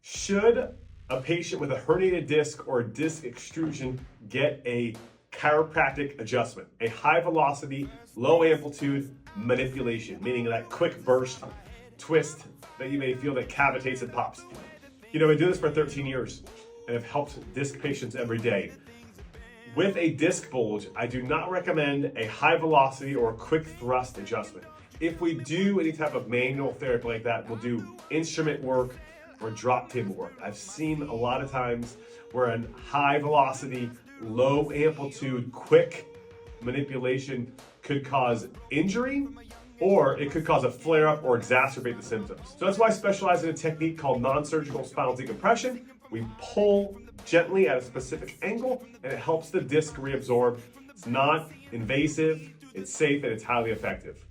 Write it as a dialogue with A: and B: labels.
A: Should a patient with a herniated disc or disc extrusion get a chiropractic adjustment, a high velocity, low amplitude manipulation, meaning that quick burst twist that you may feel that cavitates and pops? You know, I do this for 13 years and have helped disc patients every day. With a disc bulge, I do not recommend a high velocity or quick thrust adjustment. If we do any type of manual therapy like that, we'll do instrument work or drop table work. I've seen a lot of times where a high velocity, low amplitude, quick manipulation could cause injury, or it could cause a flare-up or exacerbate the symptoms. So that's why I specialize in a technique called non-surgical spinal decompression. We pull gently at a specific angle and it helps the disc reabsorb. It's not invasive, it's safe, and it's highly effective.